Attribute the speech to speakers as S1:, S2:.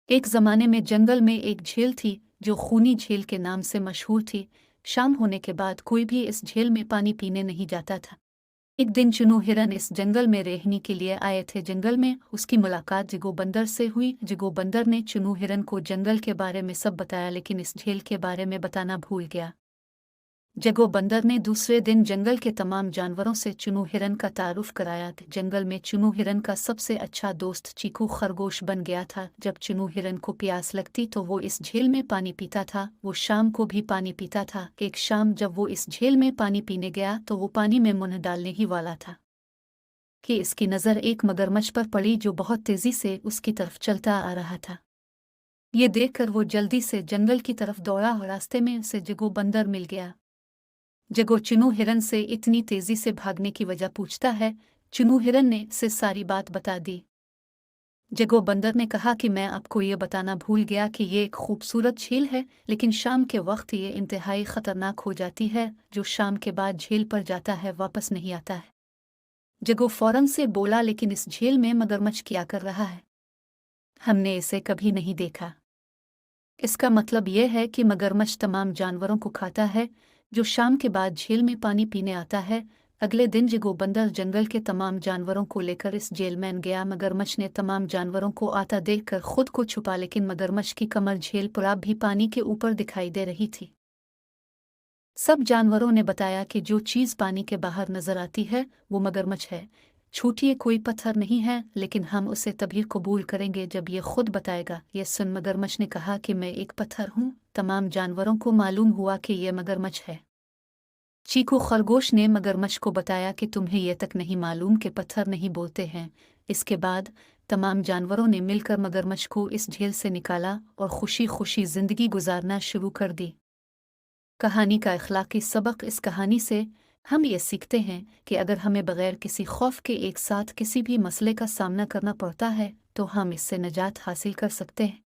S1: एक ज़माने में जंगल में एक झील थी जो खूनी झील के नाम से मशहूर थी। शाम होने के बाद कोई भी इस झील में पानी पीने नहीं जाता था। एक दिन चुनू हिरन इस जंगल में रहने के लिए आए थे। जंगल में उसकी मुलाकात जिगो बंदर से हुई। जिगो बंदर ने चुनू हिरन को जंगल के बारे में सब बताया, लेकिन इस झील के बारे में बताना भूल गया। जगो बंदर ने दूसरे दिन जंगल के तमाम जानवरों से चुनू हिरन का तारुफ कराया। जंगल में चुनू हिरन का सबसे अच्छा दोस्त चीकू खरगोश बन गया था। जब चुनू हिरन को प्यास लगती तो वो इस झील में पानी पीता था। वो शाम को भी पानी पीता था। एक शाम जब वो इस झील में पानी पीने गया तो वो पानी में मुंह डालने ही वाला था कि इसकी नज़र एक मगरमच्छ पर पड़ी जो बहुत तेजी से उसकी तरफ चलता आ रहा था। ये देखकर वो जल्दी से जंगल की तरफ दौड़ा और रास्ते में उसे जगो बंदर मिल गया। जगो चुनू हिरन से इतनी तेजी से भागने की वजह पूछता है। चुनू हिरन ने से सारी बात बता दी। जगो बंदर ने कहा कि मैं आपको ये बताना भूल गया कि ये एक खूबसूरत झील है, लेकिन शाम के वक्त ये इंतहाई खतरनाक हो जाती है। जो शाम के बाद झील पर जाता है वापस नहीं आता है। जगो फौरन से बोला, लेकिन इस झील में मगरमच्छ क्या कर रहा है? हमने इसे कभी नहीं देखा। इसका मतलब यह है कि मगरमच्छ तमाम जानवरों को खाता है जो शाम के बाद झील में पानी पीने आता है। अगले दिन जिगो बंदर जंगल के तमाम जानवरों को लेकर इस जेल में गया। मगरमच्छ ने तमाम जानवरों को आता देखकर खुद को छुपा, लेकिन मगरमच्छ की कमर झील पर अब भी पानी के ऊपर दिखाई दे रही थी। सब जानवरों ने बताया कि जो चीज़ पानी के बाहर नजर आती है वो मगरमच्छ है। छूटिए, कोई पत्थर नहीं है, लेकिन हम उसे तभी कबूल करेंगे जब ये खुद बताएगा। ये सुन मगरमच्छ ने कहा कि मैं एक पत्थर हूँ। तमाम जानवरों को मालूम हुआ कि यह मगरमच्छ है। चीकू खरगोश ने मगरमच्छ को बताया कि तुम्हें यह तक नहीं मालूम कि पत्थर नहीं बोलते हैं। इसके बाद तमाम जानवरों ने मिलकर मगरमच्छ को इस झील से निकाला और खुशी खुशी जिंदगी गुजारना शुरू कर दी। कहानी का इखलाकी सबक: इस कहानी से हम ये सीखते हैं कि अगर हमें बगैर किसी खौफ के एक साथ किसी भी मसले का सामना करना पड़ता है तो हम इससे निजात हासिल कर सकते हैं।